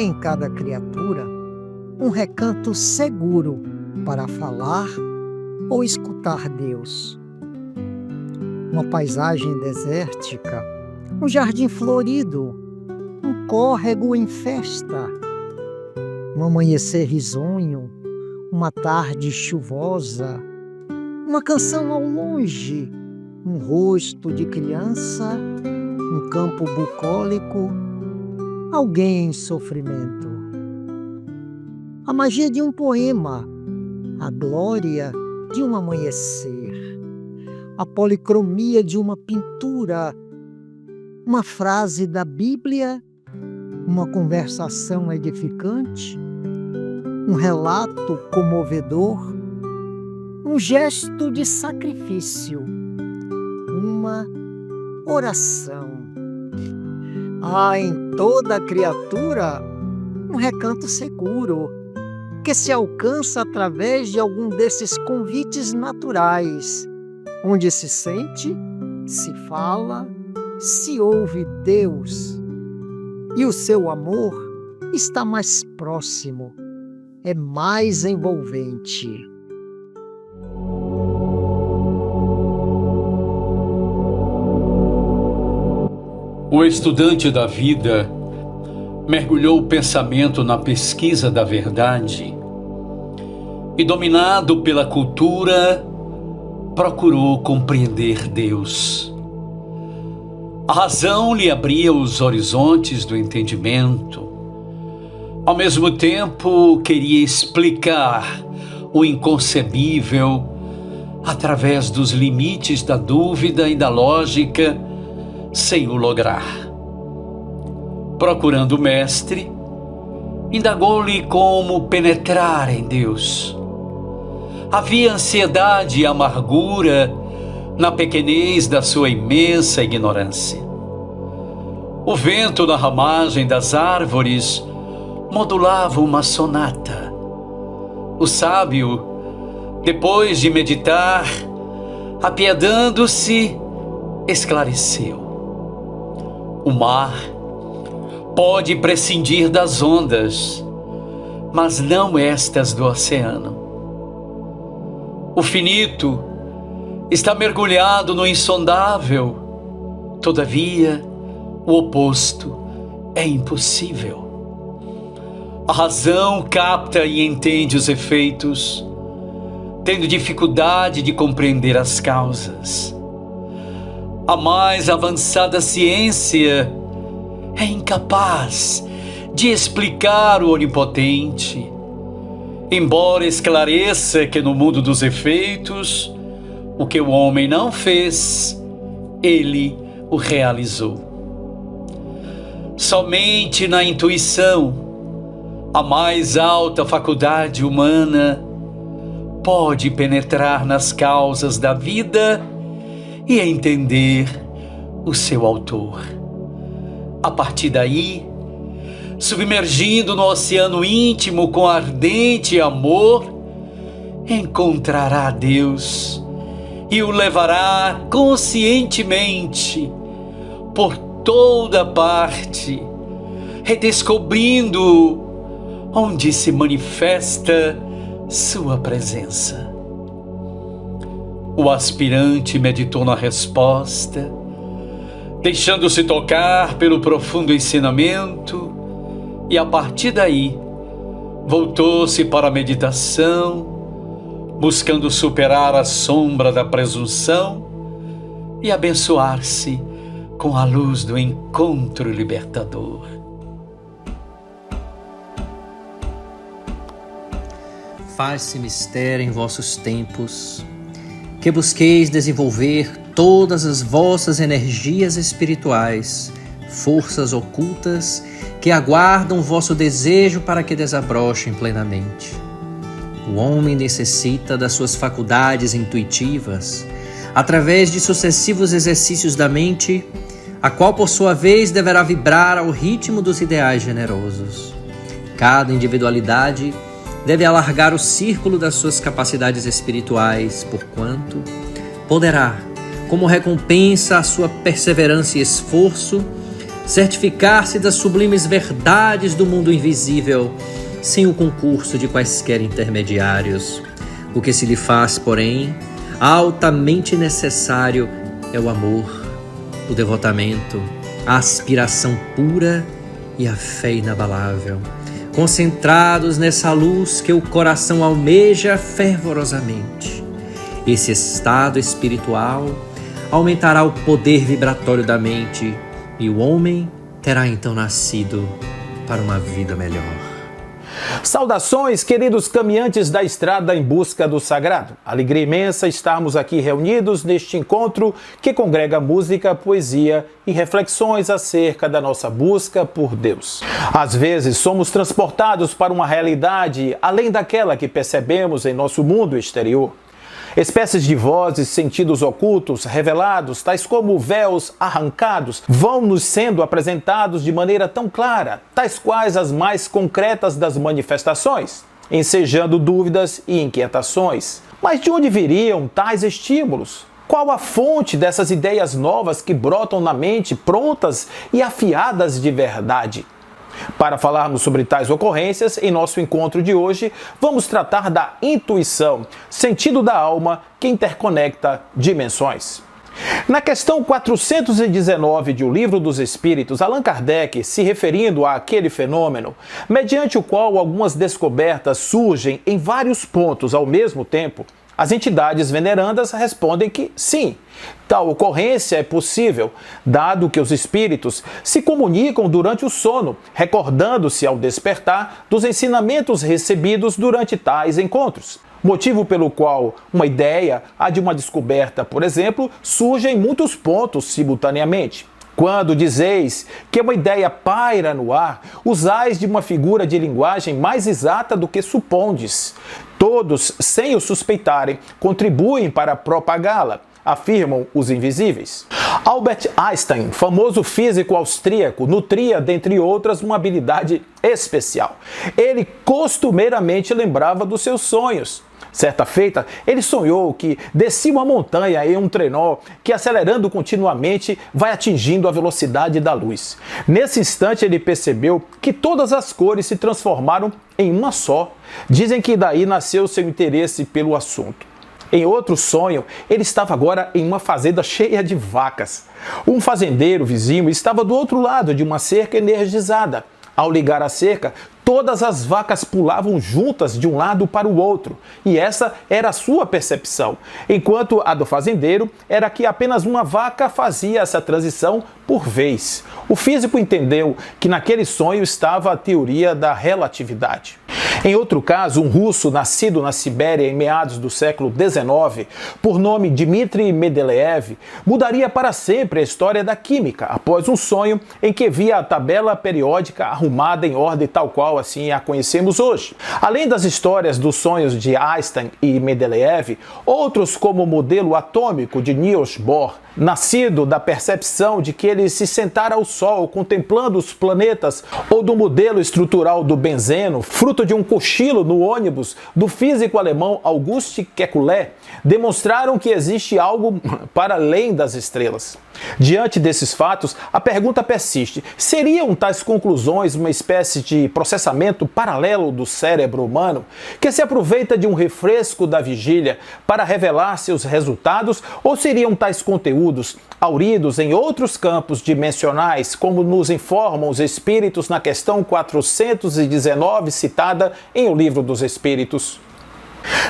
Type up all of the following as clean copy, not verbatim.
Há em cada criatura um recanto seguro para falar ou escutar Deus. Uma paisagem desértica, um jardim florido, um córrego em festa, um amanhecer risonho, uma tarde chuvosa, uma canção ao longe, um rosto de criança, um campo bucólico, alguém em sofrimento. A magia de um poema, a glória de um amanhecer, a policromia de uma pintura, uma frase da Bíblia, uma conversação edificante, um relato comovedor, um gesto de sacrifício, uma oração. Há em toda criatura um recanto seguro, que se alcança através de algum desses convites naturais, onde se sente, se fala, se ouve Deus. E o seu amor está mais próximo, é mais envolvente. O estudante da vida mergulhou o pensamento na pesquisa da verdade e, dominado pela cultura, procurou compreender Deus. A razão lhe abria os horizontes do entendimento. Ao mesmo tempo, queria explicar o inconcebível através dos limites da dúvida e da lógica, sem o lograr. Procurando o mestre, indagou-lhe como penetrar em Deus. Havia ansiedade e amargura na pequenez da sua imensa ignorância. O vento na ramagem das árvores modulava uma sonata. O sábio, depois de meditar, apiedando-se, esclareceu. O mar pode prescindir das ondas, mas não estas do oceano. O finito está mergulhado no insondável, todavia, o oposto é impossível. A razão capta e entende os efeitos, tendo dificuldade de compreender as causas. A mais avançada ciência é incapaz de explicar o onipotente, embora esclareça que no mundo dos efeitos, o que o homem não fez, ele o realizou. Somente na intuição, a mais alta faculdade humana pode penetrar nas causas da vida e entender o seu autor. A partir daí, submergindo no oceano íntimo com ardente amor, encontrará Deus e o levará conscientemente por toda parte, redescobrindo onde se manifesta sua presença. O aspirante meditou na resposta, deixando-se tocar pelo profundo ensinamento, e a partir daí voltou-se para a meditação, buscando superar a sombra da presunção e abençoar-se com a luz do encontro libertador. Faz-se mistério em vossos tempos, que busqueis desenvolver todas as vossas energias espirituais, forças ocultas que aguardam o vosso desejo para que desabrochem plenamente. O homem necessita das suas faculdades intuitivas, através de sucessivos exercícios da mente, a qual por sua vez deverá vibrar ao ritmo dos ideais generosos. Cada individualidade deve alargar o círculo das suas capacidades espirituais, porquanto poderá, como recompensa à sua perseverança e esforço, certificar-se das sublimes verdades do mundo invisível, sem o concurso de quaisquer intermediários. O que se lhe faz, porém, altamente necessário é o amor, o devotamento, a aspiração pura e a fé inabalável, concentrados nessa luz que o coração almeja fervorosamente. Esse estado espiritual aumentará o poder vibratório da mente e o homem terá então nascido para uma vida melhor. Saudações, queridos caminhantes da estrada em busca do sagrado. Alegria imensa estarmos aqui reunidos neste encontro que congrega música, poesia e reflexões acerca da nossa busca por Deus. Às vezes somos transportados para uma realidade além daquela que percebemos em nosso mundo exterior. Espécies de vozes, sentidos ocultos, revelados, tais como véus arrancados, vão nos sendo apresentados de maneira tão clara, tais quais as mais concretas das manifestações, ensejando dúvidas e inquietações. Mas de onde viriam tais estímulos? Qual a fonte dessas ideias novas que brotam na mente, prontas e afiadas de verdade? Para falarmos sobre tais ocorrências, em nosso encontro de hoje, vamos tratar da intuição, sentido da alma que interconecta dimensões. Na questão 419 de O Livro dos Espíritos, Allan Kardec, se referindo àquele fenômeno, mediante o qual algumas descobertas surgem em vários pontos ao mesmo tempo, as entidades venerandas respondem que sim, tal ocorrência é possível, dado que os espíritos se comunicam durante o sono, recordando-se ao despertar dos ensinamentos recebidos durante tais encontros. Motivo pelo qual uma ideia, a de uma descoberta, por exemplo, surge em muitos pontos simultaneamente. Quando dizeis que uma ideia paira no ar, usais de uma figura de linguagem mais exata do que supondes. Todos, sem o suspeitarem, contribuem para propagá-la, afirmam os invisíveis. Albert Einstein, famoso físico austríaco, nutria, dentre outras, uma habilidade especial. Ele costumeiramente lembrava dos seus sonhos. Certa feita, ele sonhou que descia uma montanha em um trenó que, acelerando continuamente, vai atingindo a velocidade da luz. Nesse instante, ele percebeu que todas as cores se transformaram em uma só. Dizem que daí nasceu seu interesse pelo assunto. Em outro sonho, ele estava agora em uma fazenda cheia de vacas. Um fazendeiro vizinho estava do outro lado de uma cerca energizada. Ao ligar a cerca, todas as vacas pulavam juntas de um lado para o outro, e essa era a sua percepção, enquanto a do fazendeiro era que apenas uma vaca fazia essa transição por vez. O físico entendeu que naquele sonho estava a teoria da relatividade. Em outro caso, um russo nascido na Sibéria em meados do século XIX, por nome Dmitry Mendeleev, mudaria para sempre a história da química após um sonho em que via a tabela periódica arrumada em ordem tal qual assim a conhecemos hoje. Além das histórias dos sonhos de Einstein e Mendeleev, outros como o modelo atômico de Niels Bohr, nascido da percepção de que ele se sentara ao Sol contemplando os planetas, ou do modelo estrutural do benzeno, fruto de um cochilo no ônibus do físico alemão Auguste Kekulé, demonstraram que existe algo para além das estrelas. Diante desses fatos, a pergunta persiste: seriam tais conclusões uma espécie de processamento paralelo do cérebro humano, que se aproveita de um refresco da vigília para revelar seus resultados, ou seriam tais conteúdos auridos em outros campos dimensionais, como nos informam os espíritos na questão 419 citada em O Livro dos Espíritos?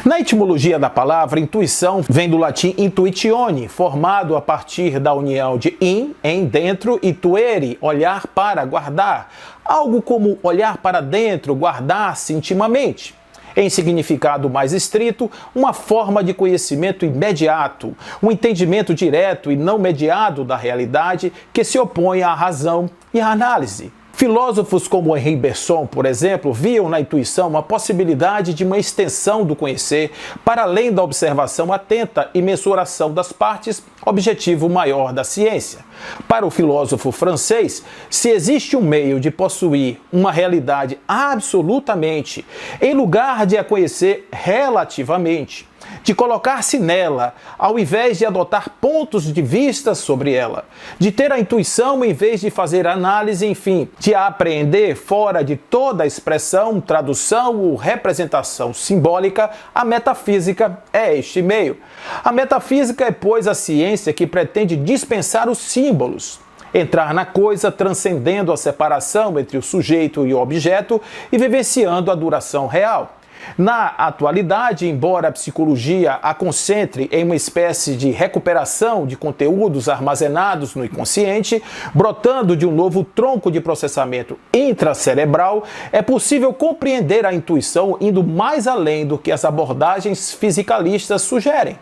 Na etimologia da palavra, intuição vem do latim intuitione, formado a partir da união de in, em, dentro, e tuere, olhar para, guardar. Algo como olhar para dentro, guardar-se intimamente. Em significado mais estrito, uma forma de conhecimento imediato, um entendimento direto e não mediado da realidade que se opõe à razão e à análise. Filósofos como Henri Bergson, por exemplo, viam na intuição uma possibilidade de uma extensão do conhecer para além da observação atenta e mensuração das partes, objetivo maior da ciência. Para o filósofo francês, se existe um meio de possuir uma realidade absolutamente, em lugar de a conhecer relativamente, de colocar-se nela, ao invés de adotar pontos de vista sobre ela, de ter a intuição em vez de fazer análise, enfim, de apreender fora de toda expressão, tradução ou representação simbólica, a metafísica é este meio. A metafísica é, pois, a ciência que pretende dispensar os símbolos, entrar na coisa transcendendo a separação entre o sujeito e o objeto e vivenciando a duração real. Na atualidade, embora a psicologia a concentre em uma espécie de recuperação de conteúdos armazenados no inconsciente, brotando de um novo tronco de processamento intracerebral, é possível compreender a intuição indo mais além do que as abordagens fisicalistas sugerem.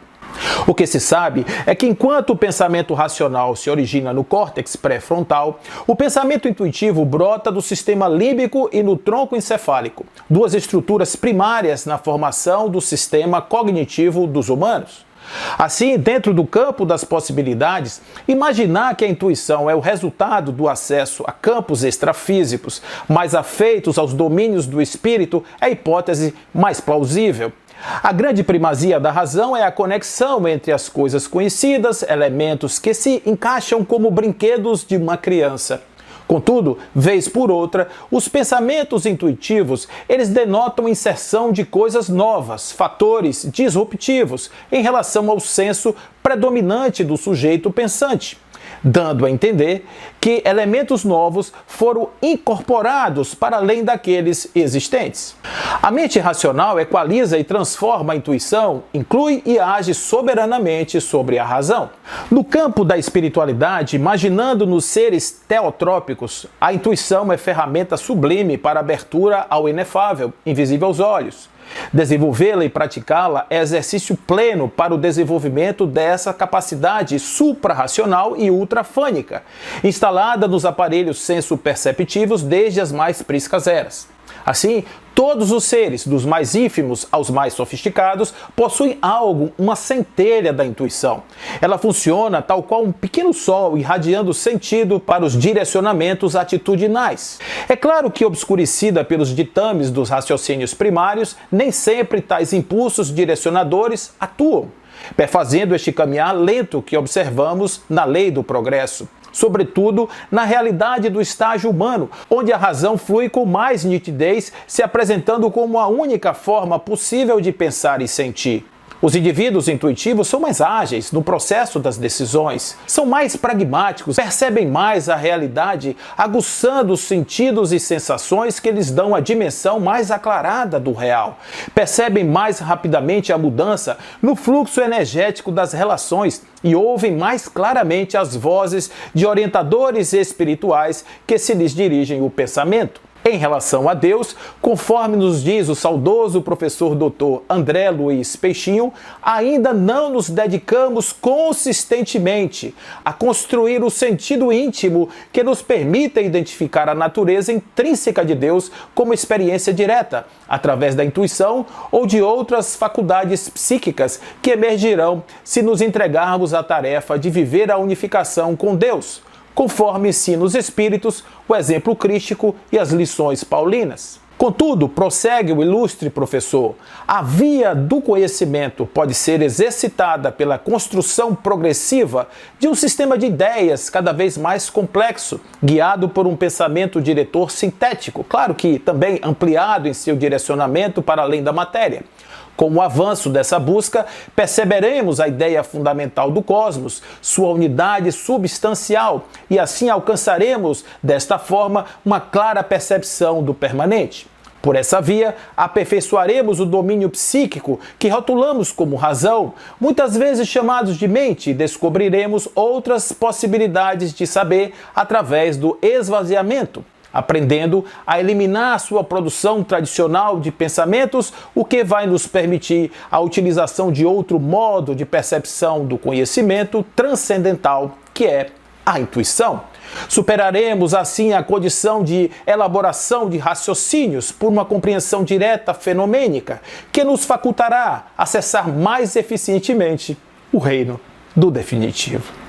O que se sabe é que enquanto o pensamento racional se origina no córtex pré-frontal, o pensamento intuitivo brota do sistema límbico e no tronco encefálico, duas estruturas primárias na formação do sistema cognitivo dos humanos. Assim, dentro do campo das possibilidades, imaginar que a intuição é o resultado do acesso a campos extrafísicos mais afeitos aos domínios do espírito é a hipótese mais plausível. A grande primazia da razão é a conexão entre as coisas conhecidas, elementos que se encaixam como brinquedos de uma criança. Contudo, vez por outra, os pensamentos intuitivos, eles denotam inserção de coisas novas, fatores disruptivos em relação ao senso predominante do sujeito pensante, dando a entender que elementos novos foram incorporados para além daqueles existentes. A mente racional equaliza e transforma a intuição, inclui e age soberanamente sobre a razão. No campo da espiritualidade, imaginando nos seres teotrópicos, a intuição é ferramenta sublime para abertura ao inefável, invisível aos olhos. Desenvolvê-la e praticá-la é exercício pleno para o desenvolvimento dessa capacidade suprarracional e ultrafânica, instalada nos aparelhos senso-perceptivos desde as mais priscas eras. Assim, todos os seres, dos mais ínfimos aos mais sofisticados, possuem algo, uma centelha da intuição. Ela funciona tal qual um pequeno sol irradiando sentido para os direcionamentos atitudinais. É claro que, obscurecida pelos ditames dos raciocínios primários, nem sempre tais impulsos direcionadores atuam, perfazendo este caminhar lento que observamos na lei do progresso. Sobretudo na realidade do estágio humano, onde a razão flui com mais nitidez, se apresentando como a única forma possível de pensar e sentir. Os indivíduos intuitivos são mais ágeis no processo das decisões, são mais pragmáticos, percebem mais a realidade, aguçando os sentidos e sensações que lhes dão a dimensão mais aclarada do real. Percebem mais rapidamente a mudança no fluxo energético das relações e ouvem mais claramente as vozes de orientadores espirituais que se lhes dirigem o pensamento. Em relação a Deus, conforme nos diz o saudoso professor Dr. André Luiz Peixinho, ainda não nos dedicamos consistentemente a construir o sentido íntimo que nos permita identificar a natureza intrínseca de Deus como experiência direta, através da intuição ou de outras faculdades psíquicas que emergirão se nos entregarmos à tarefa de viver a unificação com Deus, conforme ensinam os espíritos, o exemplo crístico e as lições paulinas. Contudo, prossegue o ilustre professor, a via do conhecimento pode ser exercitada pela construção progressiva de um sistema de ideias cada vez mais complexo, guiado por um pensamento diretor sintético, claro que também ampliado em seu direcionamento para além da matéria. Com o avanço dessa busca, perceberemos a ideia fundamental do cosmos, sua unidade substancial, e assim alcançaremos, desta forma, uma clara percepção do permanente. Por essa via, aperfeiçoaremos o domínio psíquico que rotulamos como razão, muitas vezes chamados de mente, e descobriremos outras possibilidades de saber através do esvaziamento, aprendendo a eliminar sua produção tradicional de pensamentos, o que vai nos permitir a utilização de outro modo de percepção do conhecimento transcendental, que é a intuição. Superaremos assim a condição de elaboração de raciocínios por uma compreensão direta fenomênica, que nos facultará acessar mais eficientemente o reino do definitivo.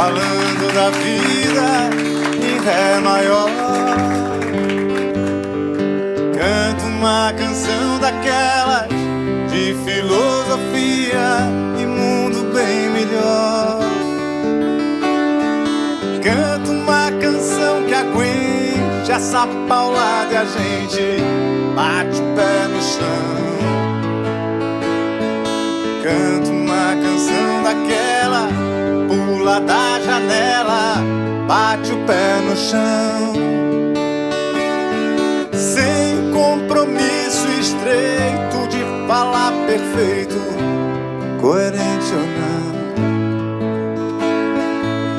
falando da vida em Ré maior. Canto uma canção daquelas de filosofia e mundo bem melhor. Canto uma canção que aguente essa paulada e a gente bate o pé no chão. Canto uma canção daquela, pula da janela, bate o pé no chão. Sem compromisso estreito de falar perfeito, coerente ou não.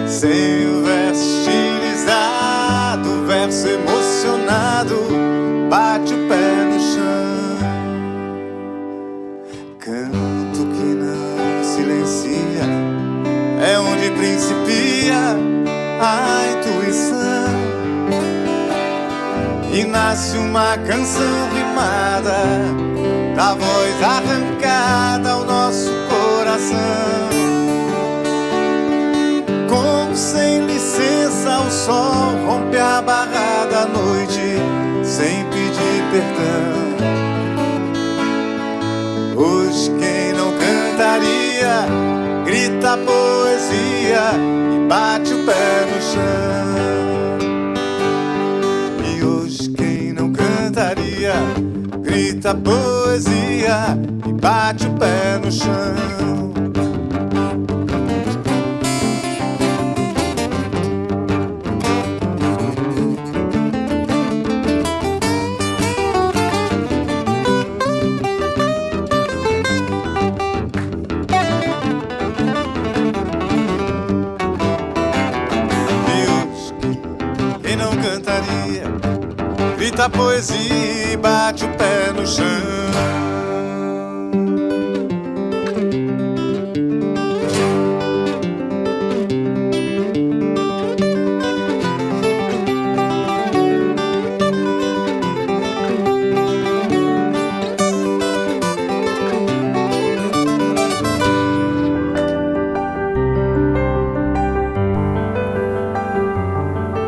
Sem o verso estilizado, verso emocionado, bate o pé no chão. Canto que não silencia, é onde principia a intuição e nasce uma canção rimada da voz arrancada ao nosso coração. Como sem licença o sol rompe a barra da noite sem pedir perdão. Hoje quem não cantaria grita poesia e bate o pé no chão. E hoje quem não cantaria grita poesia e bate o pé no chão. Grita poesia e bate o pé no chão.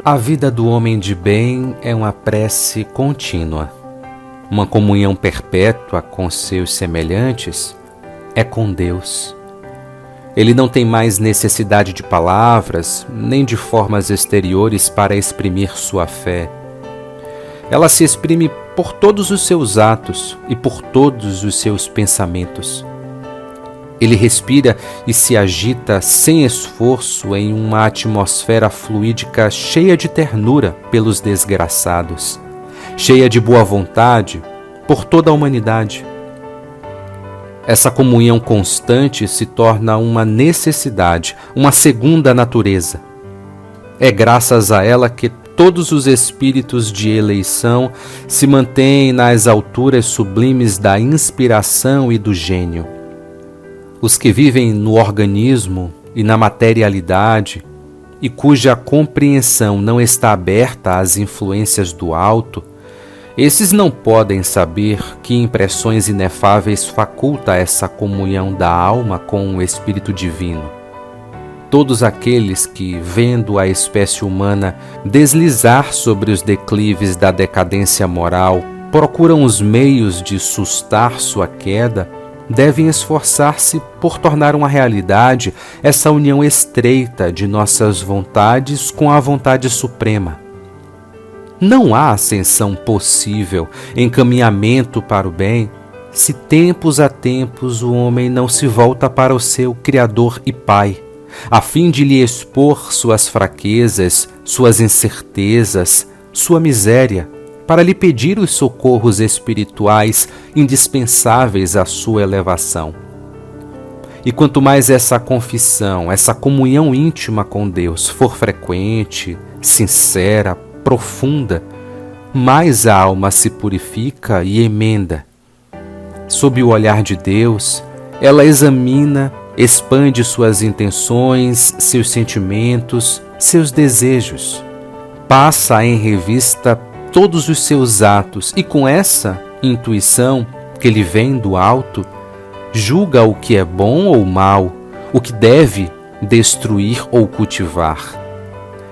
A vida do homem de bem é uma prece contínua. Uma comunhão perpétua com seus semelhantes é com Deus. Ele não tem mais necessidade de palavras, nem de formas exteriores para exprimir sua fé. Ela se exprime por todos os seus atos e por todos os seus pensamentos. Ele respira e se agita sem esforço em uma atmosfera fluídica cheia de ternura pelos desgraçados, cheia de boa vontade por toda a humanidade. Essa comunhão constante se torna uma necessidade, uma segunda natureza. É graças a ela que todos os espíritos de eleição se mantêm nas alturas sublimes da inspiração e do gênio. Os que vivem no organismo e na materialidade e cuja compreensão não está aberta às influências do alto, esses não podem saber que impressões inefáveis faculta essa comunhão da alma com o Espírito Divino. Todos aqueles que, vendo a espécie humana deslizar sobre os declives da decadência moral, procuram os meios de sustar sua queda, devem esforçar-se por tornar uma realidade essa união estreita de nossas vontades com a vontade suprema. Não há ascensão possível, encaminhamento para o bem, se tempos a tempos o homem não se volta para o seu Criador e Pai, a fim de lhe expor suas fraquezas, suas incertezas, sua miséria, para lhe pedir os socorros espirituais indispensáveis à sua elevação. E quanto mais essa confissão, essa comunhão íntima com Deus for frequente, sincera, profunda, mais a alma se purifica e emenda. Sob o olhar de Deus, ela examina, expande suas intenções, seus sentimentos, seus desejos. Passa em revista todos os seus atos e com essa intuição que lhe vem do alto, julga o que é bom ou mal, o que deve destruir ou cultivar.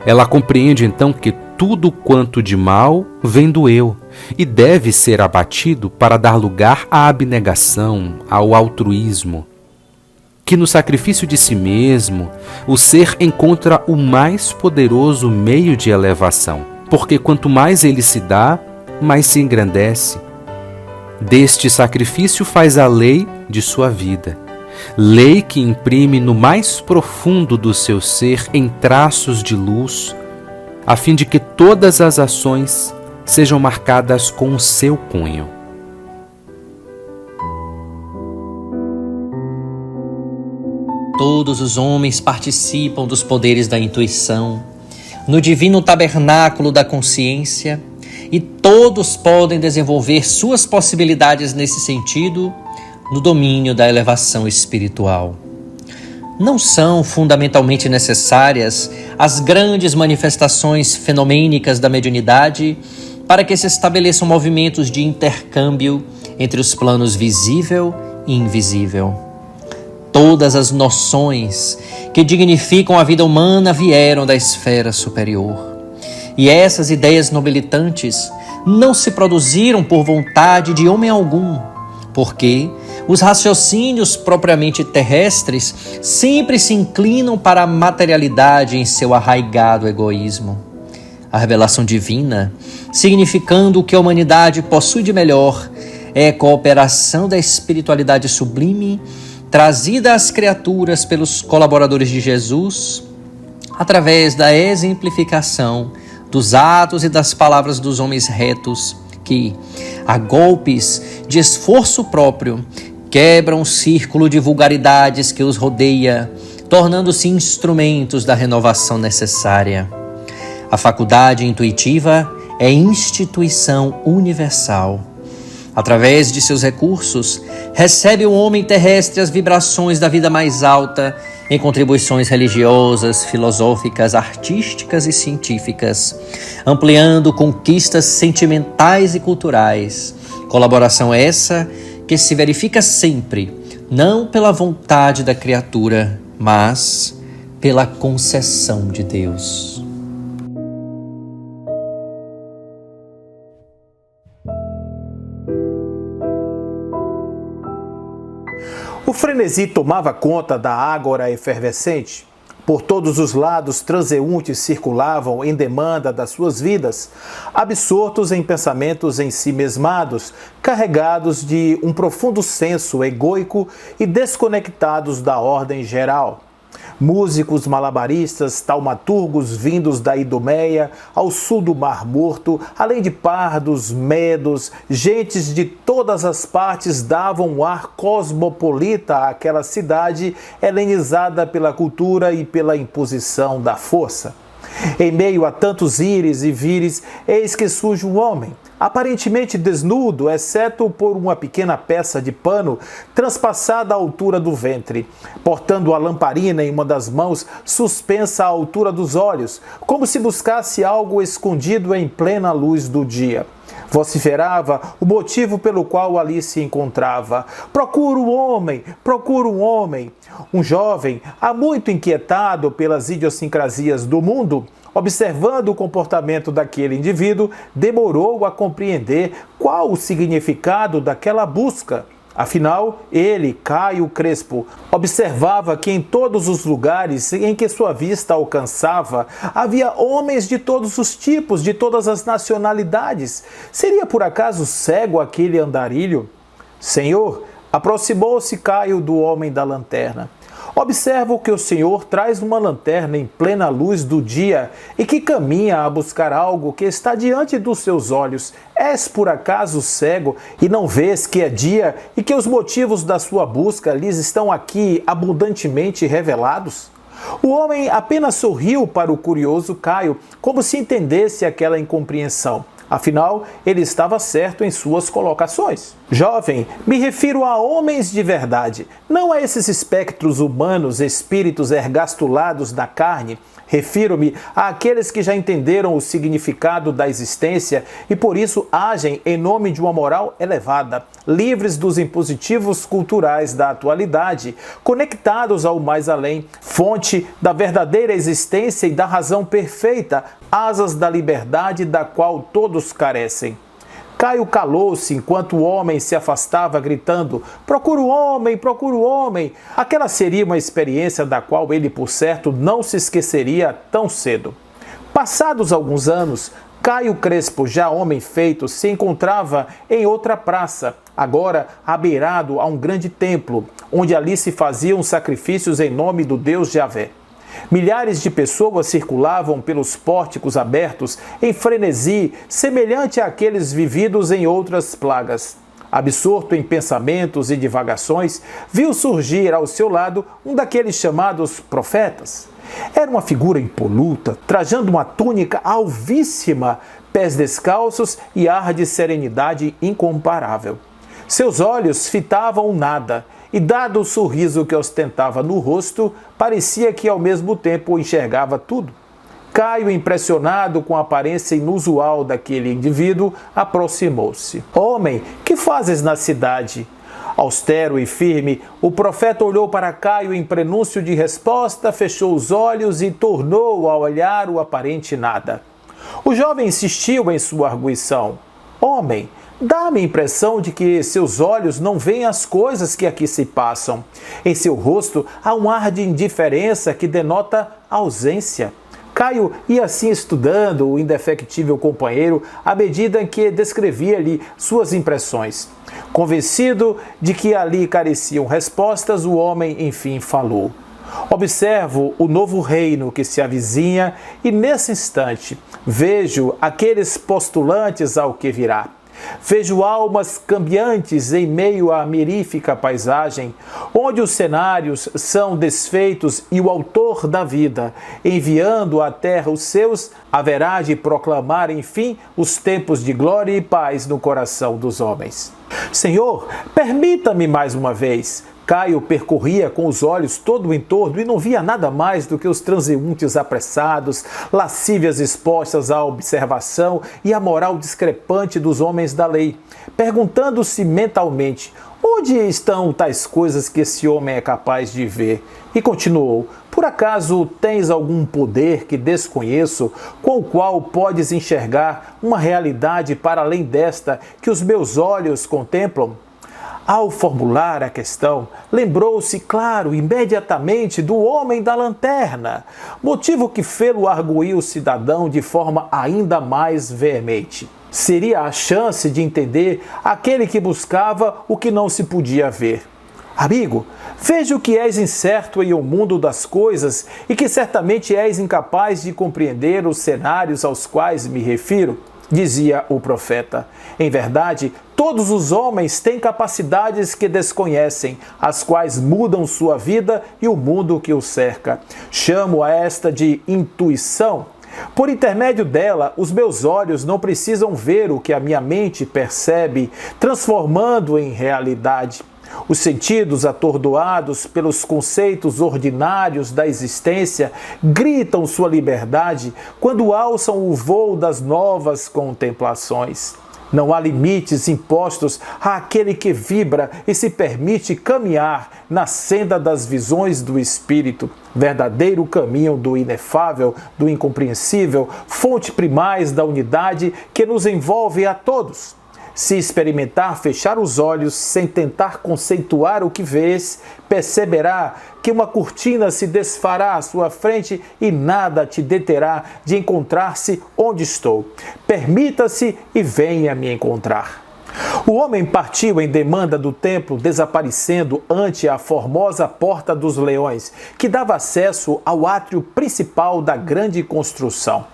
Ela compreende então que tudo quanto de mal vem do eu e deve ser abatido para dar lugar à abnegação, ao altruísmo. Que no sacrifício de si mesmo, o ser encontra o mais poderoso meio de elevação, porque quanto mais ele se dá, mais se engrandece. Deste sacrifício faz a lei de sua vida, lei que imprime no mais profundo do seu ser em traços de luz, a fim de que todas as ações sejam marcadas com o seu cunho. Todos os homens participam dos poderes da intuição, no divino tabernáculo da consciência, e todos podem desenvolver suas possibilidades nesse sentido no domínio da elevação espiritual. Não são fundamentalmente necessárias as grandes manifestações fenomênicas da mediunidade para que se estabeleçam movimentos de intercâmbio entre os planos visível e invisível. Todas as noções que dignificam a vida humana vieram da esfera superior. E essas ideias nobilitantes não se produziram por vontade de homem algum, porque os raciocínios propriamente terrestres sempre se inclinam para a materialidade em seu arraigado egoísmo. A revelação divina, significando o que a humanidade possui de melhor, é a cooperação da espiritualidade sublime, trazida às criaturas pelos colaboradores de Jesus, através da exemplificação dos atos e das palavras dos homens retos que, a golpes de esforço próprio, quebram o círculo de vulgaridades que os rodeia, tornando-se instrumentos da renovação necessária. A faculdade intuitiva é instituição universal. Através de seus recursos, recebe o homem terrestre as vibrações da vida mais alta em contribuições religiosas, filosóficas, artísticas e científicas, ampliando conquistas sentimentais e culturais. Colaboração essa que se verifica sempre, não pela vontade da criatura, mas pela concessão de Deus. O frenesi tomava conta da ágora efervescente. Por todos os lados, transeuntes circulavam em demanda das suas vidas, absortos em pensamentos ensimesmados, carregados de um profundo senso egóico e desconectados da ordem geral. Músicos malabaristas, taumaturgos vindos da Idumeia, ao sul do Mar Morto, além de pardos, medos, gentes de todas as partes davam um ar cosmopolita àquela cidade helenizada pela cultura e pela imposição da força. Em meio a tantos íris e vires, eis que surge um homem, aparentemente desnudo, exceto por uma pequena peça de pano transpassada à altura do ventre, portando a lamparina em uma das mãos, suspensa à altura dos olhos, como se buscasse algo escondido em plena luz do dia. Vociferava o motivo pelo qual ali se encontrava. Procuro um homem, procuro um homem. Um jovem, há muito inquietado pelas idiosincrasias do mundo, observando o comportamento daquele indivíduo, demorou a compreender qual o significado daquela busca. Afinal, ele, Caio Crespo, observava que em todos os lugares em que sua vista alcançava, havia homens de todos os tipos, de todas as nacionalidades. Seria por acaso cego aquele andarilho? Senhor, aproximou-se Caio do homem da lanterna. Observo que o Senhor traz uma lanterna em plena luz do dia e que caminha a buscar algo que está diante dos seus olhos. És por acaso cego e não vês que é dia e que os motivos da sua busca lhes estão aqui abundantemente revelados? O homem apenas sorriu para o curioso Caio, como se entendesse aquela incompreensão. Afinal, ele estava certo em suas colocações. Jovem, me refiro a homens de verdade, não a esses espectros humanos, espíritos ergastulados da carne. Refiro-me àqueles que já entenderam o significado da existência e por isso agem em nome de uma moral elevada, livres dos impositivos culturais da atualidade, conectados ao mais além, fonte da verdadeira existência e da razão perfeita, asas da liberdade da qual todos carecem. Caio calou-se enquanto o homem se afastava, gritando: "Procuro o homem, procuro o homem!" Aquela seria uma experiência da qual ele, por certo, não se esqueceria tão cedo. Passados alguns anos, Caio Crespo, já homem feito, se encontrava em outra praça, agora abeirado a um grande templo, onde ali se faziam sacrifícios em nome do Deus Javé. Milhares de pessoas circulavam pelos pórticos abertos em frenesi, semelhante àqueles vividos em outras plagas. Absorto em pensamentos e divagações, viu surgir ao seu lado um daqueles chamados profetas. Era uma figura impoluta, trajando uma túnica alvíssima, pés descalços e ar de serenidade incomparável. Seus olhos fitavam o nada, e dado o sorriso que ostentava no rosto, parecia que ao mesmo tempo enxergava tudo. Caio, impressionado com a aparência inusual daquele indivíduo, aproximou-se. "Homem, que fazes na cidade?" Austero e firme, o profeta olhou para Caio em prenúncio de resposta, fechou os olhos e tornou a olhar o aparente nada. O jovem insistiu em sua arguição. "Homem, dá-me a impressão de que seus olhos não veem as coisas que aqui se passam. Em seu rosto há um ar de indiferença que denota ausência." Caio ia assim estudando o indefectível companheiro à medida que descrevia-lhe suas impressões. Convencido de que ali careciam respostas, o homem enfim falou. "Observo o novo reino que se avizinha e nesse instante vejo aqueles postulantes ao que virá. Vejo almas cambiantes em meio à mirífica paisagem, onde os cenários são desfeitos e o autor da vida, enviando à terra os seus, haverá de proclamar, enfim, os tempos de glória e paz no coração dos homens." "Senhor, permita-me mais uma vez." Caio percorria com os olhos todo o entorno e não via nada mais do que os transeuntes apressados, lascívias expostas à observação e à moral discrepante dos homens da lei, perguntando-se mentalmente: onde estão tais coisas que esse homem é capaz de ver? E continuou: "Por acaso tens algum poder que desconheço, com o qual podes enxergar uma realidade para além desta que os meus olhos contemplam?" Ao formular a questão, lembrou-se, claro, imediatamente do homem da lanterna, motivo que fê-lo arguir o cidadão de forma ainda mais veemente. Seria a chance de entender aquele que buscava o que não se podia ver. "Amigo, vejo que és incerto em o mundo das coisas e que certamente és incapaz de compreender os cenários aos quais me refiro", dizia o profeta. "Em verdade, todos os homens têm capacidades que desconhecem, as quais mudam sua vida e o mundo que o cerca. Chamo a esta de intuição. Por intermédio dela, os meus olhos não precisam ver o que a minha mente percebe, transformando em realidade. Os sentidos atordoados pelos conceitos ordinários da existência gritam sua liberdade quando alçam o voo das novas contemplações. Não há limites impostos àquele que vibra e se permite caminhar na senda das visões do Espírito, verdadeiro caminho do inefável, do incompreensível, fonte primaz da unidade que nos envolve a todos. Se experimentar fechar os olhos sem tentar conceituar o que vês, perceberá que uma cortina se desfará à sua frente e nada te deterá de encontrar-se onde estou. Permita-se e venha me encontrar." O homem partiu em demanda do templo, desaparecendo ante a formosa Porta dos Leões, que dava acesso ao átrio principal da grande construção.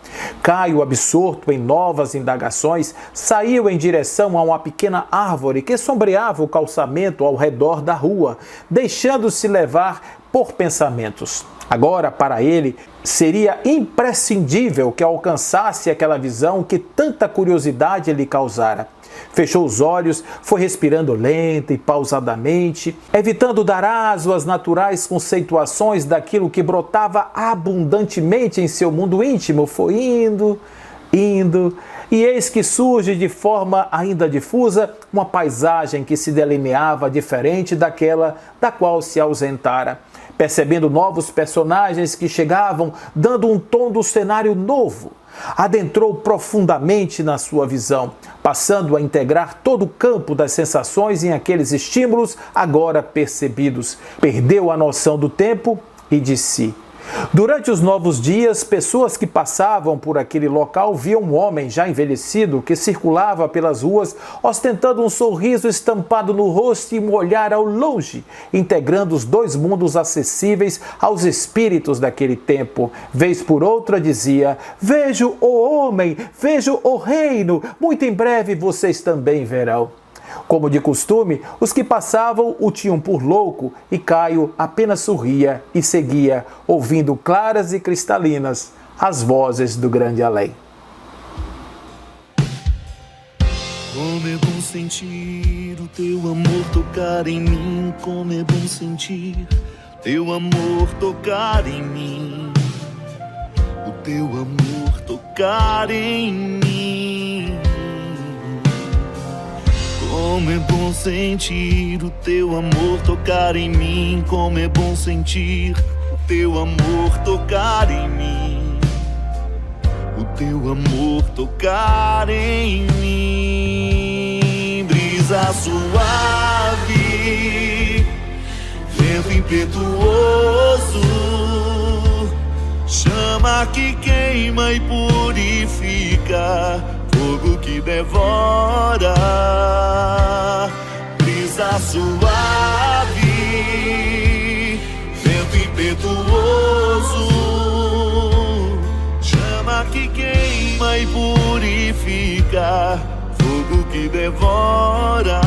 Caio, absorto em novas indagações, saiu em direção a uma pequena árvore que sombreava o calçamento ao redor da rua, deixando-se levar por pensamentos. Agora, para ele, seria imprescindível que alcançasse aquela visão que tanta curiosidade lhe causara. Fechou os olhos, foi respirando lenta e pausadamente, evitando dar aso às naturais conceituações daquilo que brotava abundantemente em seu mundo íntimo. Foi indo, e eis que surge de forma ainda difusa uma paisagem que se delineava diferente daquela da qual se ausentara. Percebendo novos personagens que chegavam, dando um tom do cenário novo, adentrou profundamente na sua visão, passando a integrar todo o campo das sensações em aqueles estímulos agora percebidos. Perdeu a noção do tempo e de si. Durante os novos dias, pessoas que passavam por aquele local viam um homem já envelhecido que circulava pelas ruas ostentando um sorriso estampado no rosto e um olhar ao longe, integrando os dois mundos acessíveis aos espíritos daquele tempo. Vez por outra dizia: "Vejo o homem, vejo o reino, muito em breve vocês também verão." Como de costume, os que passavam o tinham por louco e Caio apenas sorria e seguia, ouvindo claras e cristalinas as vozes do grande além. Como é bom sentir o teu amor tocar em mim, como é bom sentir teu amor tocar em mim, o teu amor tocar em mim. Como é bom sentir o teu amor tocar em mim, como é bom sentir o teu amor tocar em mim, o teu amor tocar em mim. Brisa suave, vento impetuoso, chama que queima e purifica, fogo que devora. Brisa suave, vento impetuoso, chama que queima e purifica, fogo que devora.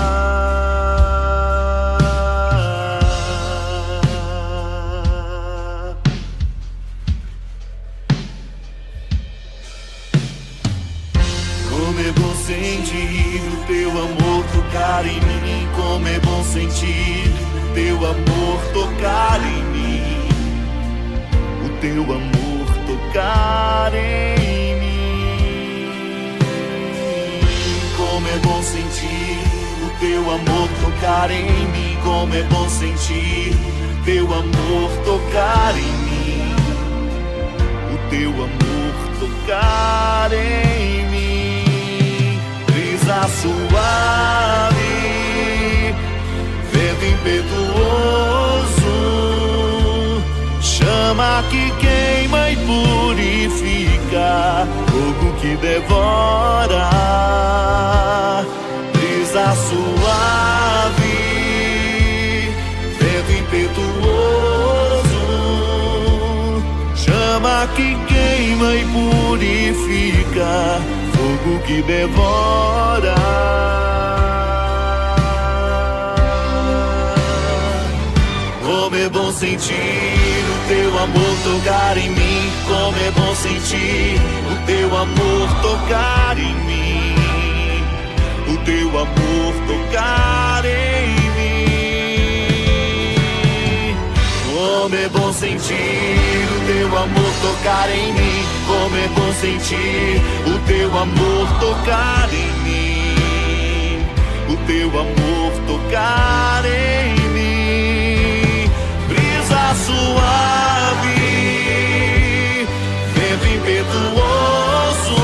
Como é bom sentir o teu amor tocar em mim, como é bom sentir o teu amor tocar em mim, o teu amor tocar em mim. Como é bom sentir o teu amor tocar em mim, como é bom sentir teu amor tocar em mim, o teu amor tocar em mim. Brisa suave, vento impetuoso, chama que queima e purifica, fogo que devora. Brisa suave, vento impetuoso, chama que queima e purifica, fogo que devora. Como é bom sentir o teu amor tocar em mim, como é bom sentir o teu amor tocar em mim, o teu amor tocar em mim. Como é bom sentir o teu amor tocar em mim, como é bom sentir o teu amor tocar em mim, o teu amor tocar em mim. Brisa suave, vento impetuoso,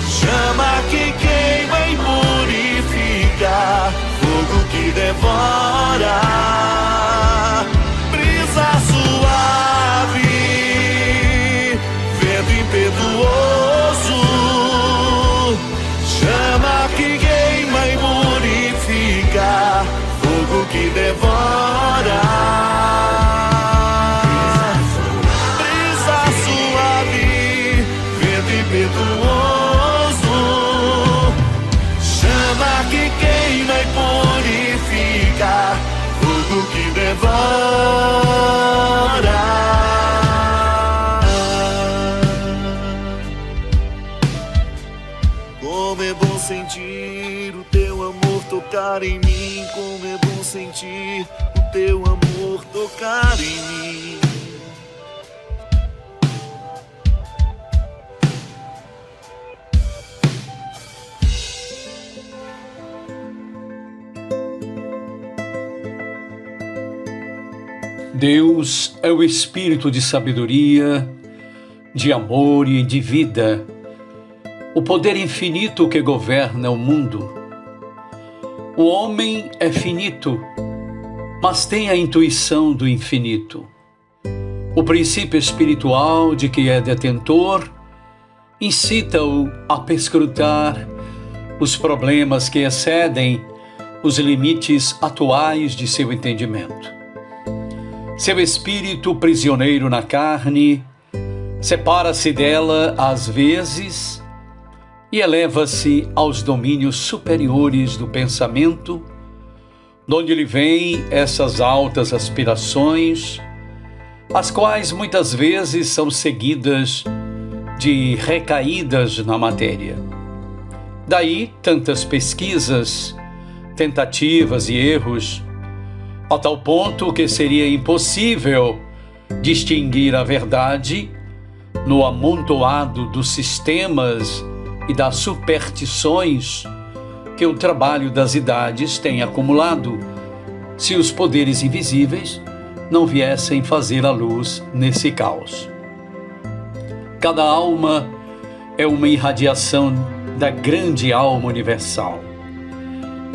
chama que queima e purifica, fogo que devora. Brisa suave, vento impetuoso, chama que queima e purifica, fogo que devora. Brisa suave, vento impetuoso, chama que queima e purifica, fogo que devora. tocar em mim, como é bom sentir o teu amor tocar em mim. Deus é o espírito de sabedoria, de amor e de vida, o poder infinito que governa o mundo. O homem é finito, mas tem a intuição do infinito. O princípio espiritual de que é detentor incita-o a perscrutar os problemas que excedem os limites atuais de seu entendimento. Seu espírito prisioneiro na carne separa-se dela às vezes e eleva-se aos domínios superiores do pensamento, donde lhe vêm essas altas aspirações, as quais muitas vezes são seguidas de recaídas na matéria. Daí tantas pesquisas, tentativas e erros, a tal ponto que seria impossível distinguir a verdade no amontoado dos sistemas e das superstições que o trabalho das idades tem acumulado, se os poderes invisíveis não viessem fazer a luz nesse caos. Cada alma é uma irradiação da grande alma universal,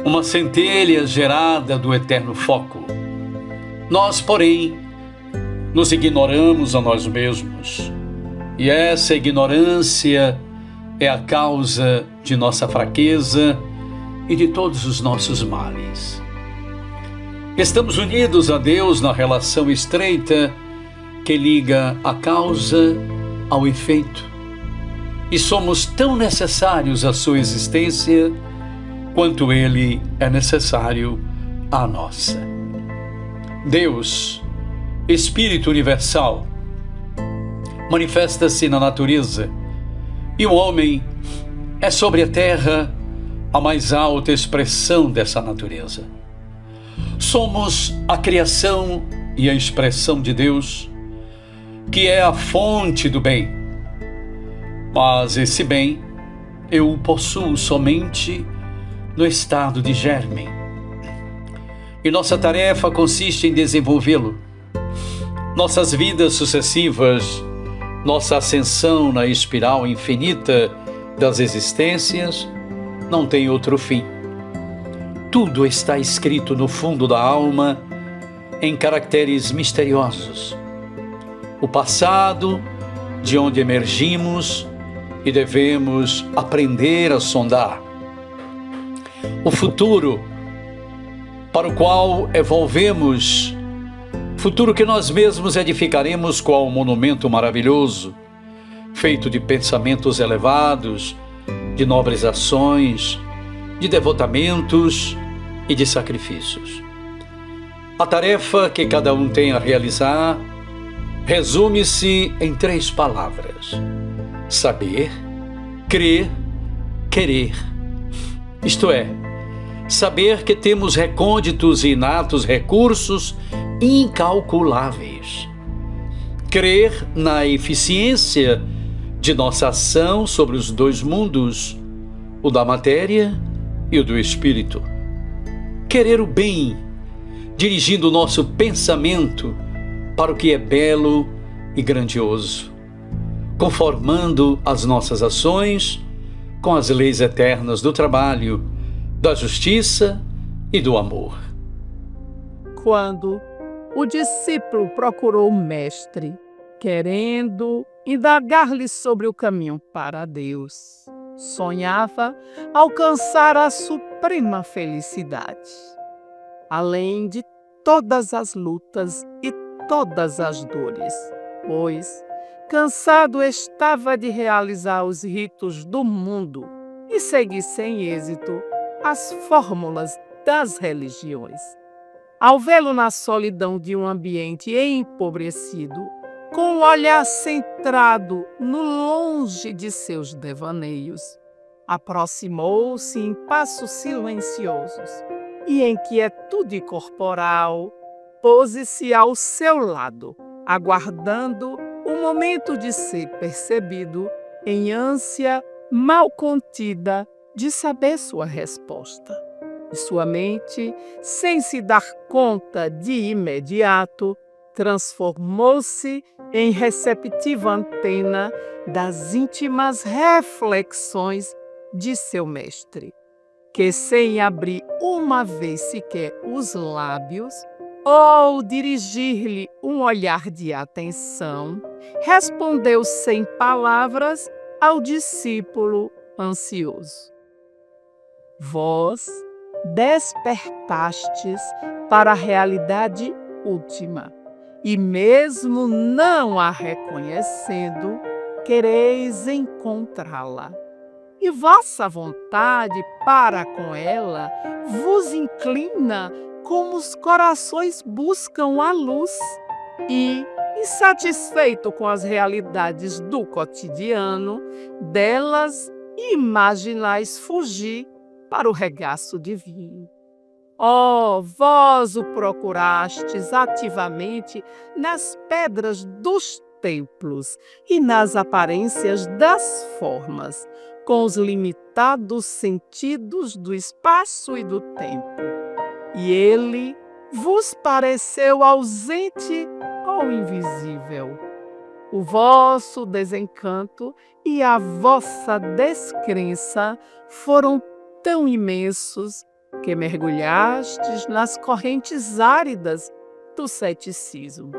uma centelha gerada do eterno foco. Nós, porém, nos ignoramos a nós mesmos, e essa ignorância é a causa de nossa fraqueza e de todos os nossos males. Estamos unidos a Deus na relação estreita que liga a causa ao efeito, e somos tão necessários à sua existência quanto Ele é necessário à nossa. Deus, Espírito Universal, manifesta-se na natureza, e o homem é sobre a terra a mais alta expressão dessa natureza. Somos a criação e a expressão de Deus, que é a fonte do bem. Mas esse bem eu o possuo somente no estado de germe. E nossa tarefa consiste em desenvolvê-lo. Nossas vidas sucessivas, nossa ascensão na espiral infinita das existências, não tem outro fim. Tudo está escrito no fundo da alma em caracteres misteriosos. O passado, de onde emergimos e devemos aprender a sondar. O futuro, para o qual evolvemos, futuro que nós mesmos edificaremos qual um monumento maravilhoso, feito de pensamentos elevados, de nobres ações, de devotamentos e de sacrifícios. A tarefa que cada um tem a realizar resume-se em 3 palavras: saber, crer, querer. Isto é, saber que temos recônditos e inatos recursos incalculáveis. Crer na eficiência de nossa ação sobre os 2 mundos, o da matéria e o do espírito. Querer o bem, dirigindo o nosso pensamento para o que é belo e grandioso, conformando as nossas ações com as leis eternas do trabalho, da justiça e do amor. Quando o discípulo procurou o mestre, querendo indagar-lhe sobre o caminho para Deus, sonhava alcançar a suprema felicidade, além de todas as lutas e todas as dores, pois cansado estava de realizar os ritos do mundo e seguir sem êxito as fórmulas das religiões. Ao vê-lo na solidão de um ambiente empobrecido, com o olhar centrado no longe de seus devaneios, Aproximou-se em passos silenciosos e, em quietude corporal, pôs-se ao seu lado, aguardando o momento de ser percebido, em ânsia mal contida de saber sua resposta. E sua mente, sem se dar conta de imediato, transformou-se em receptiva antena das íntimas reflexões de seu mestre, que, sem abrir uma vez sequer os lábios ou dirigir-lhe um olhar de atenção, respondeu sem palavras ao discípulo ansioso: Vós despertastes para a realidade última, e mesmo não a reconhecendo, quereis encontrá-la. E vossa vontade para com ela vos inclina como os corações buscam a luz e, insatisfeito com as realidades do cotidiano, delas imaginais fugir para o regaço divino. Ó, vós o procurastes ativamente nas pedras dos templos e nas aparências das formas, com os limitados sentidos do espaço e do tempo. E ele vos pareceu ausente ou invisível. O vosso desencanto e a vossa descrença foram tão imensos que mergulhastes nas correntes áridas do ceticismo.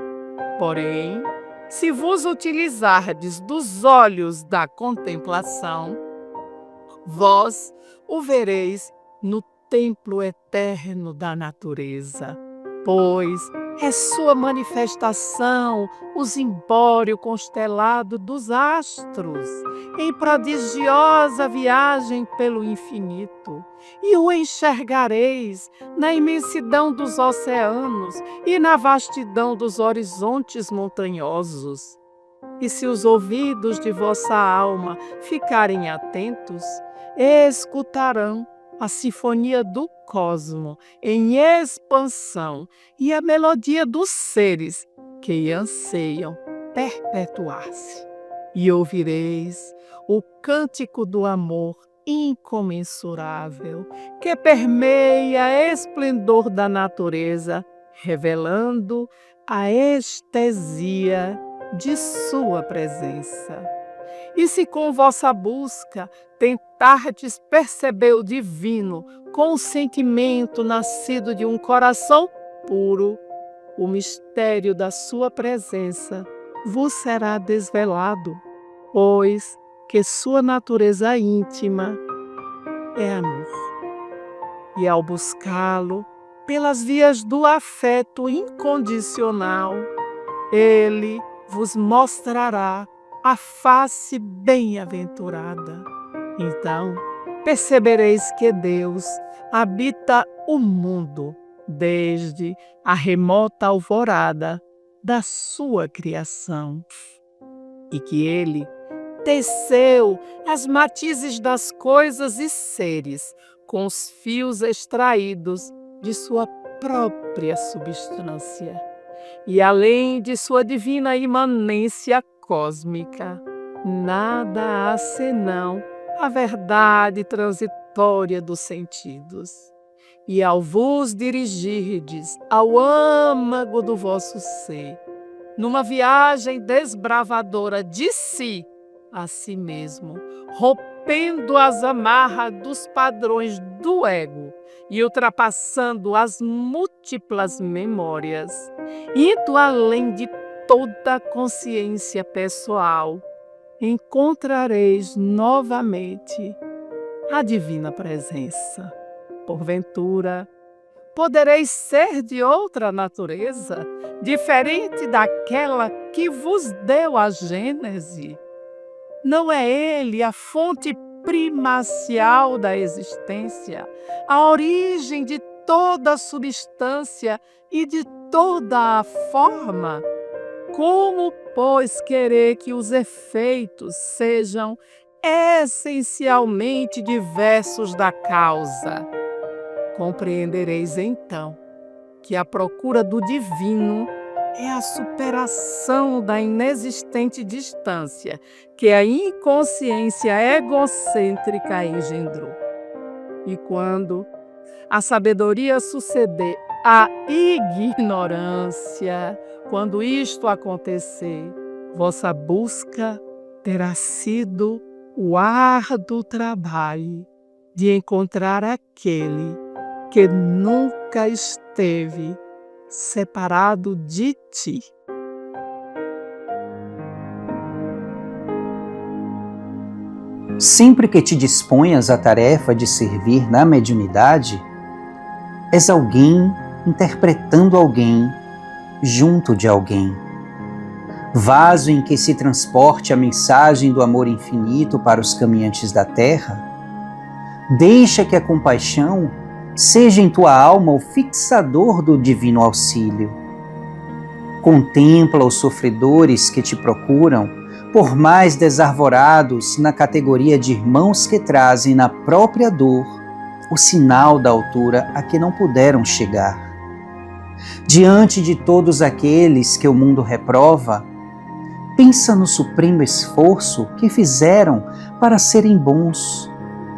Porém, se vos utilizardes dos olhos da contemplação, vós o vereis no templo eterno da natureza, pois é sua manifestação o zimbório constelado dos astros, em prodigiosa viagem pelo infinito, e o enxergareis na imensidão dos oceanos e na vastidão dos horizontes montanhosos. E se os ouvidos de vossa alma ficarem atentos, escutarão a sinfonia do cosmo em expansão e a melodia dos seres que anseiam perpetuar-se. E ouvireis o cântico do amor incomensurável que permeia esplendor da natureza, revelando a estesia de sua presença. E se com vossa busca tentardes perceber o divino com o sentimento nascido de um coração puro, o mistério da sua presença vos será desvelado, pois que sua natureza íntima é amor. E ao buscá-lo pelas vias do afeto incondicional, ele vos mostrará a face bem-aventurada. Então, percebereis que Deus habita o mundo desde a remota alvorada da sua criação e que ele teceu as matizes das coisas e seres com os fios extraídos de sua própria substância. E além de sua divina imanência cósmica, nada há senão a verdade transitória dos sentidos. E ao vos dirigirdes ao âmago do vosso ser, numa viagem desbravadora de si a si mesmo, rompendo as amarras dos padrões do ego e ultrapassando as múltiplas memórias, indo além de toda consciência pessoal, encontrareis novamente a divina presença. Porventura, podereis ser de outra natureza, diferente daquela que vos deu a Gênese? Não é ele a fonte primacial da existência, a origem de toda a substância e de toda a forma? Como, pois, querer que os efeitos sejam essencialmente diversos da causa. Compreendereis então que a procura do divino é a superação da inexistente distância que a inconsciência egocêntrica engendrou. E quando a sabedoria suceder à ignorância, quando isto acontecer, vossa busca terá sido o árduo trabalho de encontrar aquele que nunca esteve separado de ti. Sempre que te disponhas à tarefa de servir na mediunidade, és alguém interpretando alguém junto de alguém. Vaso em que se transporte a mensagem do amor infinito para os caminhantes da terra, deixa que a compaixão seja em tua alma o fixador do divino auxílio. Contempla os sofredores que te procuram, por mais desarvorados na categoria de irmãos que trazem na própria dor o sinal da altura a que não puderam chegar. Diante de todos aqueles que o mundo reprova, pensa no supremo esforço que fizeram para serem bons,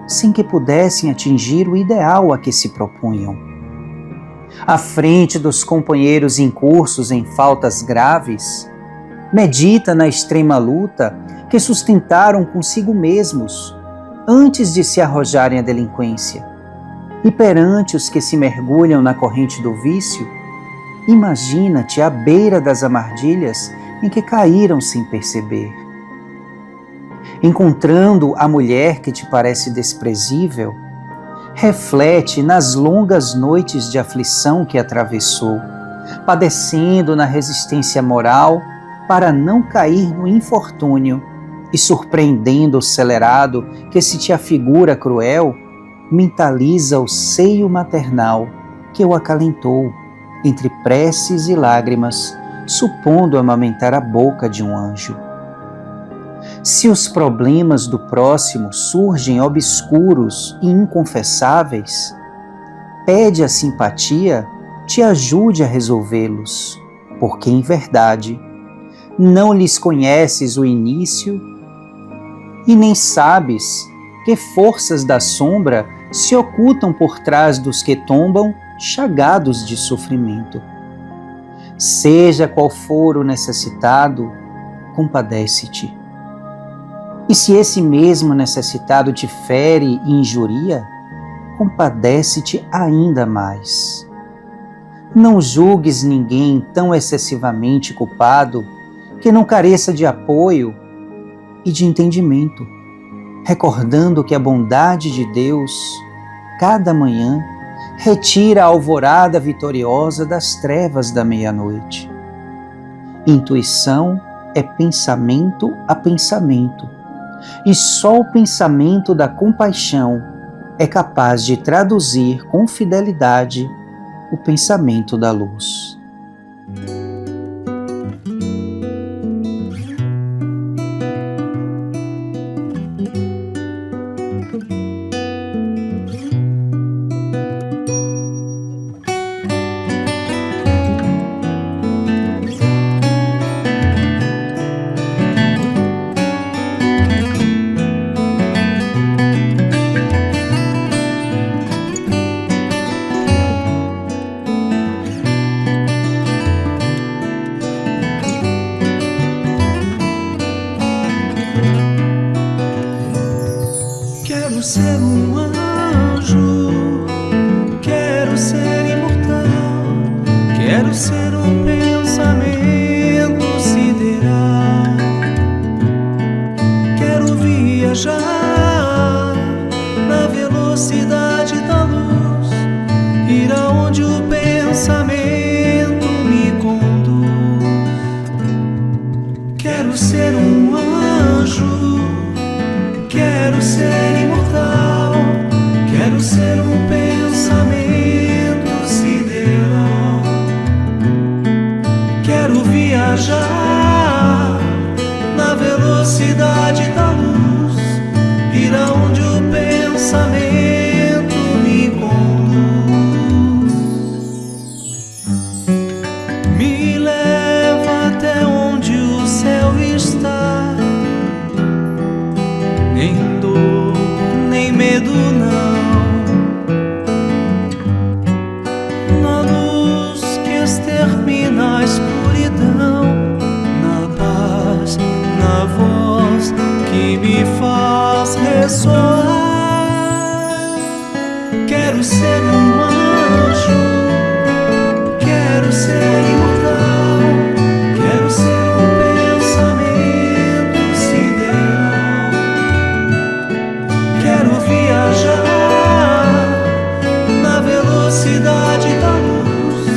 sem que pudessem atingir o ideal a que se propunham. À frente dos companheiros incursos em faltas graves, medita na extrema luta que sustentaram consigo mesmos antes de se arrojarem à delinquência. E perante os que se mergulham na corrente do vício, imagina-te à beira das armadilhas em que caíram sem perceber. Encontrando a mulher que te parece desprezível, reflete nas longas noites de aflição que atravessou, padecendo na resistência moral para não cair no infortúnio e surpreendendo o celerado que se te afigura cruel, mentaliza o seio maternal que o acalentou entre preces e lágrimas, supondo amamentar a boca de um anjo. Se os problemas do próximo surgem obscuros e inconfessáveis, pede a simpatia te ajude a resolvê-los, porque em verdade não lhes conheces o início e nem sabes que forças da sombra se ocultam por trás dos que tombam chagados de sofrimento. Seja qual for o necessitado, compadece-te. E se esse mesmo necessitado te fere e injuria, compadece-te ainda mais. Não julgues ninguém tão excessivamente culpado que não careça de apoio e de entendimento, recordando que a bondade de Deus, cada manhã, retira a alvorada vitoriosa das trevas da meia-noite. Intuição é pensamento a pensamento, e só o pensamento da compaixão é capaz de traduzir com fidelidade o pensamento da luz. Quero ser um anjo, quero ser imortal, quero ser um pensamento sideral, quero viajar na velocidade da luz, ir aonde o pensamento me conduz. Quero ser um anjo, quero ser imortal, quero ser um pensamento sideral, quero viajar na velocidade da luz, que me faz ressoar. Quero ser um anjo, quero ser imortal, quero ser um pensamento sideral. Quero viajar na velocidade da luz,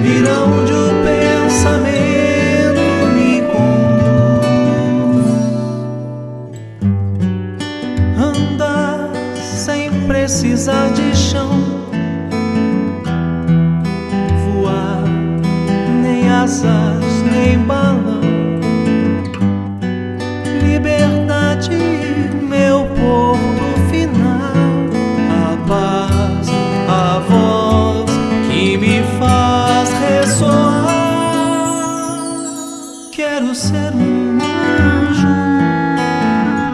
ir aonde o pensamento me conduz. Andar sem precisar de chão, voar nem asas nem balão. Liberdade, meu porto final, a paz, a voz que me faz ressoar. Quero ser um anjo,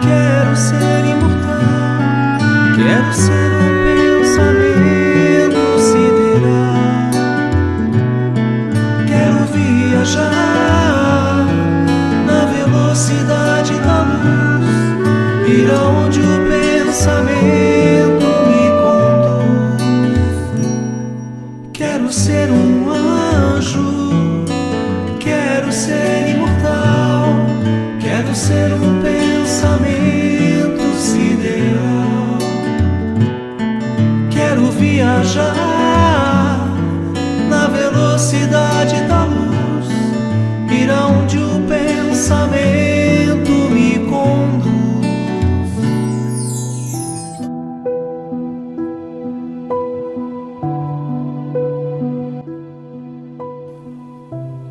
quero ser imortal, quero ser um pensamento sideral. Quero viajar na velocidade da luz, ir aonde o pensamento me conduz. Quero ser um anjo, quero ser imortal, quero ser um pensamento sideral. Quero viajar na velocidade da luz, ir aonde o pensamento me conduz.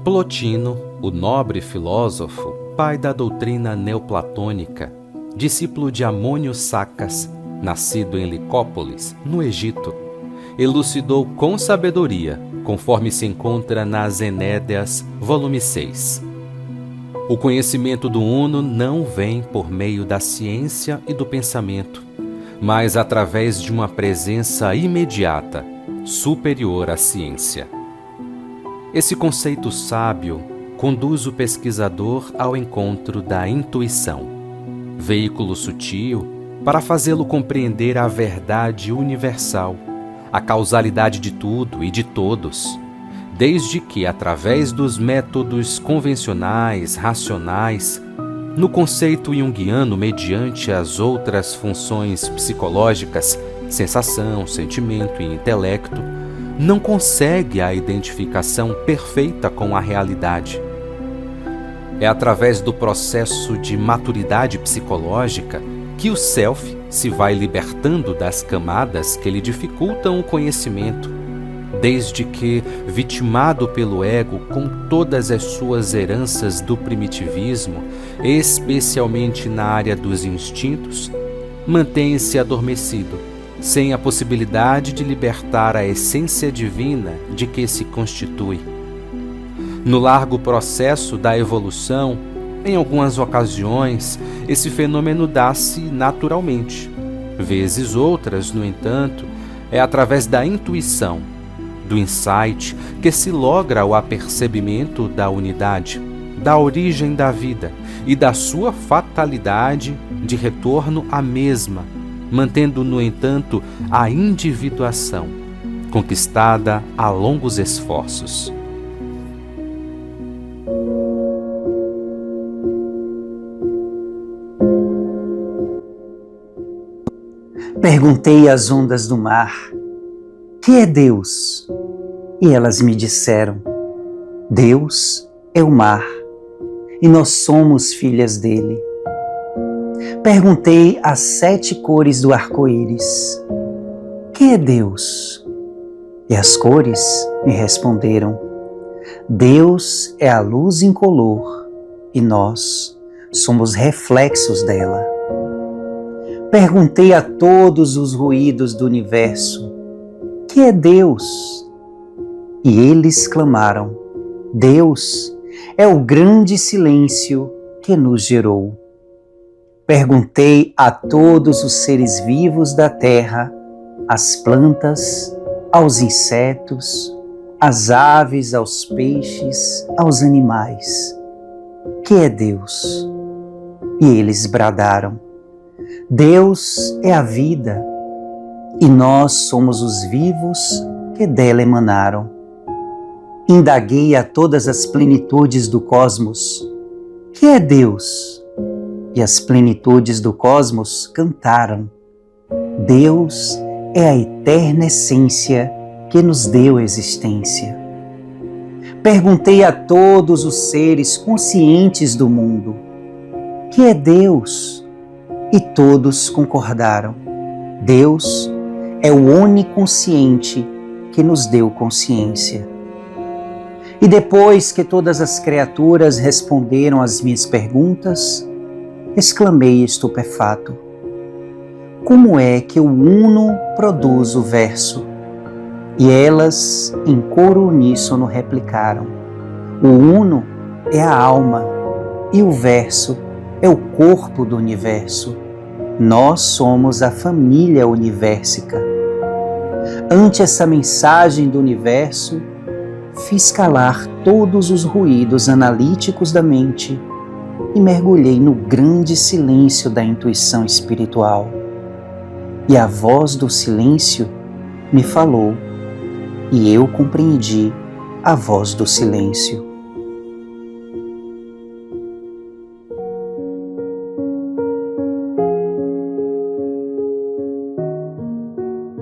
Plotino, o nobre filósofo, pai da doutrina neoplatônica, discípulo de Amônio Sacas, nascido em Licópolis, no Egito, elucidou com sabedoria, conforme se encontra nas Enéidas, volume 6. O conhecimento do Uno não vem por meio da ciência e do pensamento, mas através de uma presença imediata, superior à ciência. Esse conceito sábio conduz o pesquisador ao encontro da intuição, veículo sutil para fazê-lo compreender a verdade universal, a causalidade de tudo e de todos, desde que, através dos métodos convencionais, racionais, no conceito junguiano mediante as outras funções psicológicas, sensação, sentimento e intelecto, não consegue a identificação perfeita com a realidade. É através do processo de maturidade psicológica que o self se vai libertando das camadas que lhe dificultam o conhecimento, desde que, vitimado pelo ego com todas as suas heranças do primitivismo, especialmente na área dos instintos, mantém-se adormecido, sem a possibilidade de libertar a essência divina de que se constitui. No largo processo da evolução, em algumas ocasiões, esse fenômeno dá-se naturalmente. Vezes outras, no entanto, é através da intuição, do insight, que se logra o apercebimento da unidade, da origem da vida e da sua fatalidade de retorno à mesma, mantendo, no entanto, a individuação, conquistada a longos esforços. Perguntei às ondas do mar: que é Deus? E elas me disseram: Deus é o mar, e nós somos filhas dele. Perguntei às 7 cores do arco-íris: que é Deus? E as cores me responderam: Deus é a luz incolor, e nós somos reflexos dela. Perguntei a todos os ruídos do universo: que é Deus? E eles clamaram: Deus é o grande silêncio que nos gerou. Perguntei a todos os seres vivos da terra, às plantas, aos insetos, às aves, aos peixes, aos animais: que é Deus? E eles bradaram: Deus é a vida, e nós somos os vivos que dela emanaram. Indaguei a todas as plenitudes do cosmos: que é Deus? E as plenitudes do cosmos cantaram: Deus é a eterna essência que nos deu existência. Perguntei a todos os seres conscientes do mundo: que é Deus? E todos concordaram: Deus é o oniconsciente que nos deu consciência. E depois que todas as criaturas responderam às minhas perguntas, exclamei estupefato: como é que o Uno produz o verso? E elas, em coro uníssono, replicaram: o Uno é a alma e o verso é o corpo do universo. Nós somos a família universica. Ante essa mensagem do universo, fiz calar todos os ruídos analíticos da mente e mergulhei no grande silêncio da intuição espiritual. E a voz do silêncio me falou, e eu compreendi a voz do silêncio.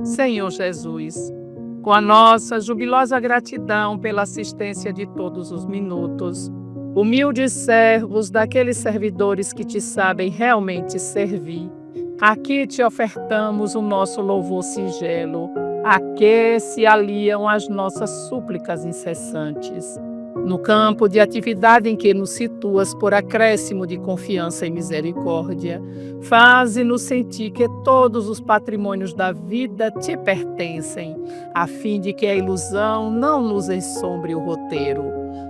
Senhor Jesus, com a nossa jubilosa gratidão pela assistência de todos os minutos, humildes servos daqueles servidores que te sabem realmente servir, aqui te ofertamos o nosso louvor singelo, a que se aliam as nossas súplicas incessantes. No campo de atividade em que nos situas por acréscimo de confiança e misericórdia, faze-nos sentir que todos os patrimônios da vida te pertencem, a fim de que a ilusão não nos ensombre o roteiro.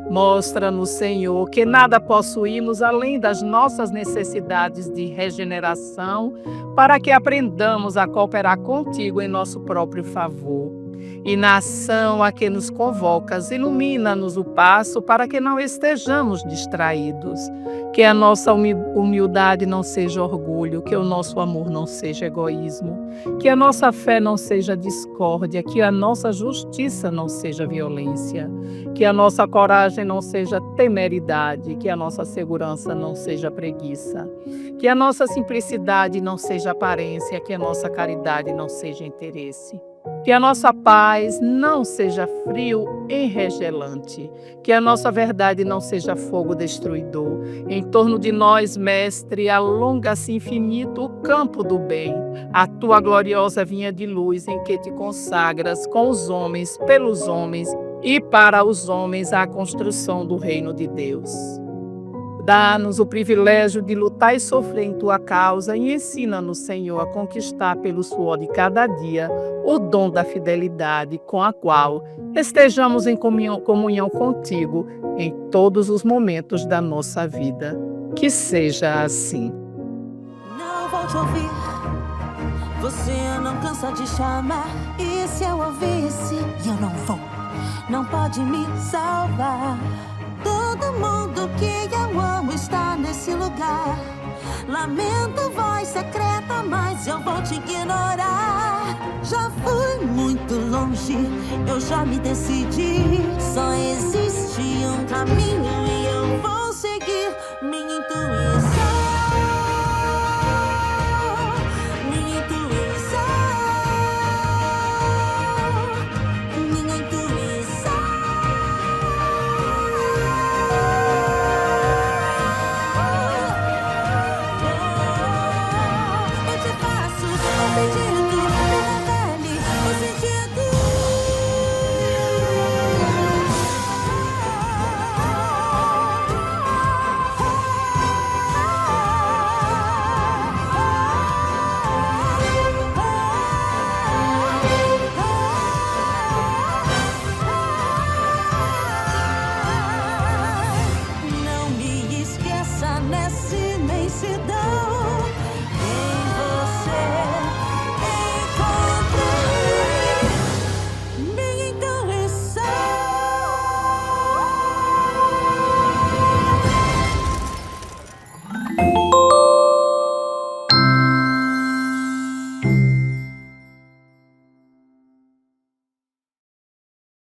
Mostra-nos, Senhor, que nada possuímos além das nossas necessidades de regeneração, para que aprendamos a cooperar contigo em nosso próprio favor. E na ação a que nos convocas, ilumina-nos o passo para que não estejamos distraídos. Que a nossa humildade não seja orgulho, que o nosso amor não seja egoísmo, que a nossa fé não seja discórdia, que a nossa justiça não seja violência, que a nossa coragem não seja temeridade, que a nossa segurança não seja preguiça, que a nossa simplicidade não seja aparência, que a nossa caridade não seja interesse. Que a nossa paz não seja frio enregelante, que a nossa verdade não seja fogo destruidor. Em torno de nós, Mestre, alonga-se infinito o campo do bem, a tua gloriosa vinha de luz em que te consagras com os homens, pelos homens e para os homens a construção do reino de Deus. Dá-nos o privilégio de lutar e sofrer em tua causa e ensina-nos, Senhor, a conquistar pelo suor de cada dia o dom da fidelidade com a qual estejamos em comunhão contigo em todos os momentos da nossa vida. Que seja assim. Não vou te ouvir, você não cansa de chamar, e se eu ouvisse, eu não vou, não pode me salvar. Todo mundo que eu amo está nesse lugar. Lamento, voz secreta, mas eu vou te ignorar. Já fui muito longe, eu já me decidi. Só existe um caminho e eu vou seguir minha intuição.